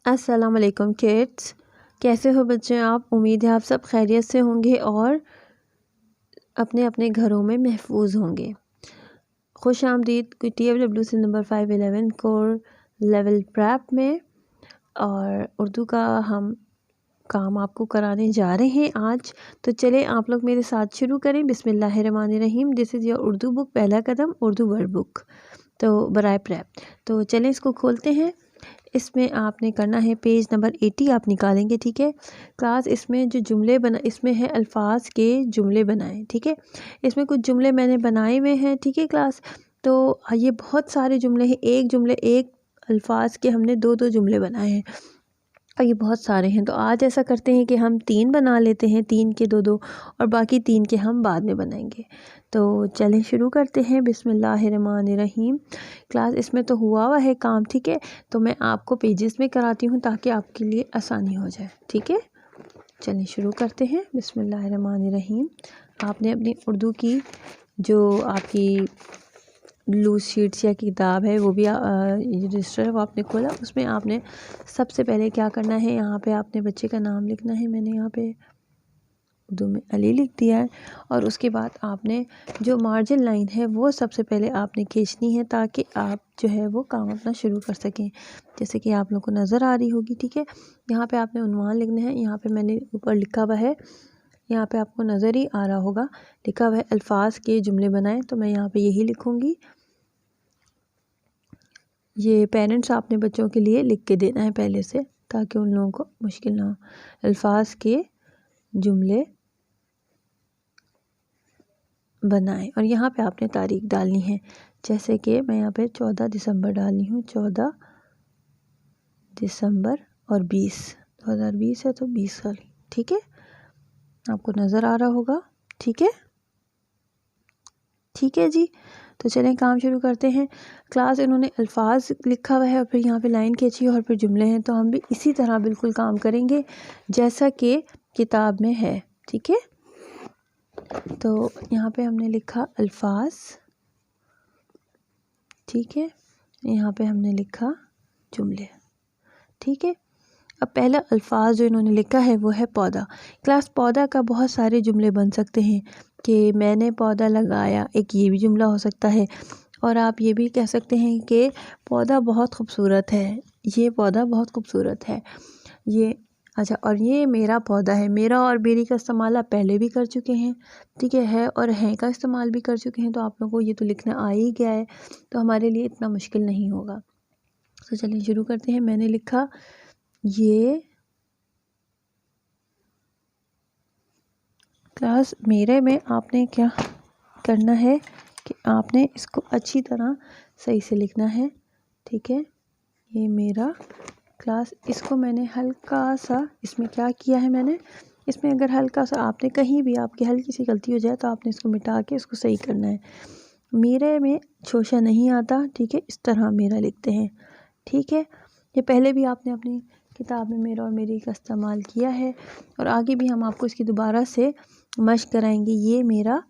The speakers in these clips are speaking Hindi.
अस्सलाम वालेकुम किड्स, कैसे हो बच्चे आप। उम्मीद है आप सब खैरियत से होंगे और अपने अपने घरों में महफूज होंगे। खुश आमदीद TFWC number 511 core level prep में। और उर्दू का हम काम आपको कराने जा रहे हैं आज। तो चले आप लोग मेरे साथ शुरू करें। बिस्मिल्लाहिर्रहमानिर्रहीम। This is your Urdu book, पहला कदम उर्दू वर्ड बुक तो बराए प्रैप। तो चलें इसको खोलते हैं। इसमें आपने करना है पेज नंबर 80 आप निकालेंगे, ठीक है क्लास। इसमें जो जुमले बना, इसमें है अल्फाज के जुमले बनाएं, ठीक है। इसमें कुछ जुमले मैंने बनाए हुए हैं, ठीक है क्लास। तो ये बहुत सारे जुमले हैं, एक अल्फाज के हमने दो दो जुमले बनाए हैं और ये बहुत सारे हैं। तो आज ऐसा करते हैं कि हम 3 बना लेते हैं, 3 के दो दो, और बाकी 3 के हम बाद में बनाएंगे। तो चलें शुरू करते हैं। बिस्मिल्लाहिर्रहमानिर्रहीम। क्लास इसमें तो हुआ है काम, ठीक है। तो मैं आपको पेजेस में कराती हूँ ताकि आपके लिए आसानी हो जाए, ठीक है। चलिए शुरू करते हैं। बिस्मिल्लाहिर्रहमानिर्रहीम। आपने अपनी उर्दू की जो आपकी लूज शीट्स या किताब है वो भी रजिस्टर है वो आपने खोला। उसमें आपने सबसे पहले क्या करना है, यहाँ पे आपने बच्चे का नाम लिखना है। मैंने यहाँ पे उर्दू में अली लिख दिया है। और उसके बाद आपने जो मार्जिन लाइन है वो सबसे पहले आपने खींचनी है ताकि आप जो है वो काम अपना शुरू कर सकें, जैसे कि आप लोग को नज़र आ रही होगी, ठीक है। यहाँ पे आपने उन्वान लिखना है। यहाँ पे मैंने ऊपर लिखा हुआ है, यहाँ पे आपको नज़र ही आ रहा होगा, लिखा हुआ है अल्फाज के जुमले बनाएं। तो मैं यहाँ पे यही लिखूँगी। ये पेरेंट्स आपने बच्चों के लिए लिख के देना है पहले से ताकि उन लोगों को मुश्किल ना हो। अल्फाज के जुमले बनाएं। और यहाँ पे आपने तारीख डालनी है, जैसे कि मैं यहाँ पे 14 दिसंबर डाली हूँ। 14 दिसंबर और 2020 है तो 20 साल, ठीक है। आपको नज़र आ रहा होगा, ठीक है। ठीक है जी। तो चलें काम शुरू करते हैं। क्लास इन्होंने अल्फाज लिखा हुआ है और फिर यहाँ पे लाइन खींची और फिर जुमले हैं। तो हम भी इसी तरह बिल्कुल काम करेंगे जैसा कि किताब में है, ठीक है। तो यहाँ पे हमने लिखा अल्फाज, ठीक है। यहाँ पे हमने लिखा जुमले, ठीक है। अब पहला अल्फाज जो इन्होंने लिखा है वो है पौधा। क्लास पौधा का बहुत सारे जुमले बन सकते हैं कि मैंने पौधा लगाया, एक ये भी जुमला हो सकता है। और आप ये भी कह सकते हैं कि पौधा बहुत खूबसूरत है, ये पौधा बहुत खूबसूरत है, ये अच्छा। और ये मेरा पौधा है। मेरा और मेरी का इस्तेमाल आप पहले भी कर चुके हैं, ठीक है और हैं का इस्तेमाल भी कर चुके हैं। तो आप लोगों को ये तो लिखना आ ही गया है, तो हमारे लिए इतना मुश्किल नहीं होगा। तो चलिए शुरू करते हैं। मैंने लिखा ये क्लास। मेरे में आपने क्या करना है कि आपने इसको अच्छी तरह सही से लिखना है, ठीक है। ये मेरा क्लास, इसको मैंने हल्का सा इसमें क्या किया है, मैंने इसमें अगर हल्का सा आपने कहीं भी आपकी हल्की सी गलती हो जाए तो आपने इसको मिटा के इसको सही करना है। मेरे में शोशा नहीं आता, ठीक है। इस तरह मेरा लिखते हैं, ठीक है। ये पहले भी आपने अपनी किताब में मेरा और मेरी का इस्तेमाल किया है और आगे भी हम आपको इसकी दोबारा से मश्क कराएंगे। ये मेरा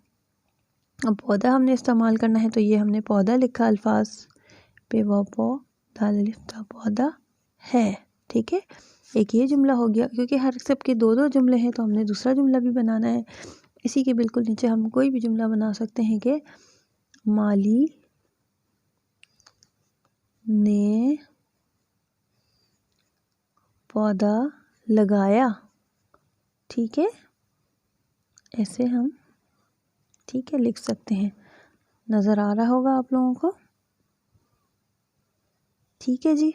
पौधा हमने इस्तेमाल करना है, तो ये हमने पौधा लिखा अल्फाज पे, वो पौधा लिखता पौधा है, ठीक है। एक ये जुमला हो गया, क्योंकि हर सब के दो दो जुमले हैं तो हमने दूसरा जुमला भी बनाना है। इसी के बिल्कुल नीचे हम कोई भी जुमला बना सकते हैं कि माली ने पौधा लगाया, ठीक है। ऐसे हम, ठीक है, लिख सकते हैं। नज़र आ रहा होगा आप लोगों को, ठीक है जी।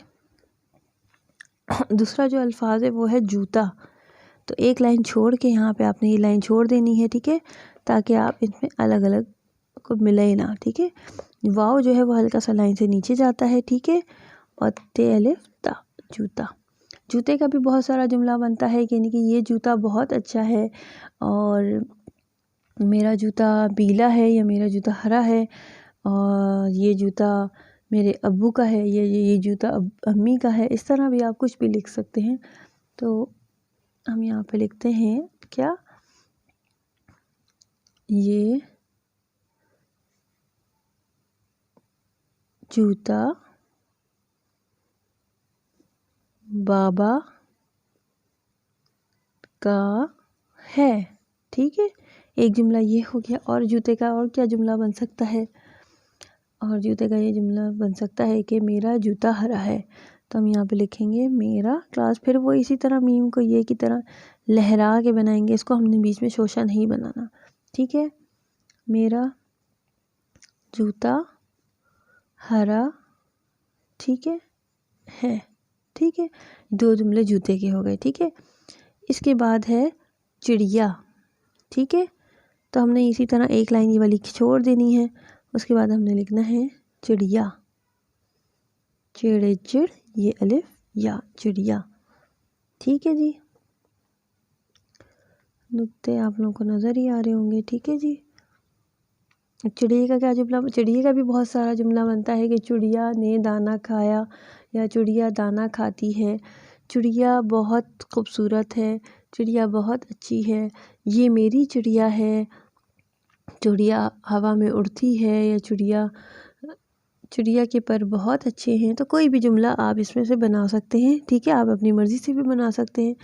दूसरा जो अल्फाज है वो है जूता। तो एक लाइन छोड़ के यहाँ पे आपने ये लाइन छोड़ देनी है, ठीक है, ताकि आप इसमें अलग अलग को मिले ना, ठीक है। वाव जो है वो हल्का सा लाइन से नीचे जाता है, ठीक है। और ते अलिफ ता, जूता। जूते का भी बहुत सारा जुमला बनता है, यानी कि ये जूता बहुत अच्छा है, और मेरा जूता पीला है, या मेरा जूता हरा है, और ये जूता मेरे अब्बू का है, ये जूता अम्मी का है। इस तरह भी आप कुछ भी लिख सकते हैं। तो हम यहाँ पे लिखते हैं क्या, ये जूता बाबा का है। ठीक है, एक जुमला ये हो गया। और जूते का और क्या जुमला बन सकता है? और जूते का ये जुमला बन सकता है कि मेरा जूता हरा है। तो हम यहाँ पे लिखेंगे मेरा क्लास, फिर वो इसी तरह मीम को ये की तरह लहरा के बनाएंगे। इसको हमने बीच में शोशा नहीं बनाना। ठीक है, मेरा जूता हरा, ठीक है। ठीक है, दो जुमले जूते के हो गए। ठीक है, इसके बाद है चिड़िया। ठीक है, तो हमने इसी तरह एक लाइन ये वाली छोड़ देनी है। उसके बाद हमने लिखना है चिड़िया, चिड़ चिड़ ये अलिफ या, चिड़िया। ठीक है जी, नुक्ते आप लोगों को नज़र ही आ रहे होंगे। ठीक है जी, चिड़िया का क्या जुमला? चिड़िया का भी बहुत सारा जुमला बनता है कि चिड़िया ने दाना खाया या चिड़िया दाना खाती है, चिड़िया बहुत खूबसूरत है, चिड़िया बहुत अच्छी है, ये मेरी चिड़िया है, चिड़िया हवा में उड़ती है, या चिड़िया के पर बहुत अच्छे हैं। तो कोई भी जुमला आप इसमें से बना सकते हैं। ठीक है, आप अपनी मर्ज़ी से भी बना सकते हैं।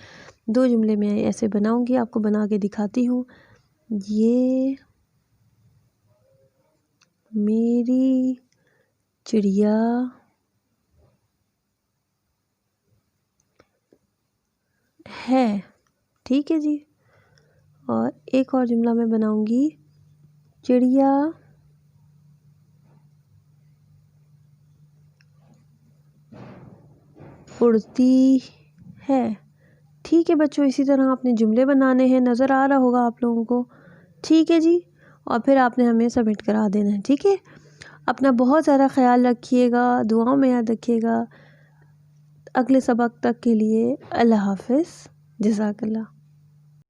दो जुमले मैं ऐसे बनाऊंगी, आपको बना के दिखाती हूँ। ये मेरी चिड़िया है। ठीक है जी, और एक और जुमला मैं बनाऊंगी, चिड़िया उड़ती है। ठीक है बच्चों, इसी तरह आपने जुमले बनाने हैं, नज़र आ रहा होगा आप लोगों को। ठीक है जी, और फिर आपने हमें सबमिट करा देना है। ठीक है, अपना बहुत सारा ख्याल रखिएगा, दुआओं में याद रखिएगा। अगले सबक तक के लिए अल्लाह हाफ़िज़, जज़ाकल्लाह।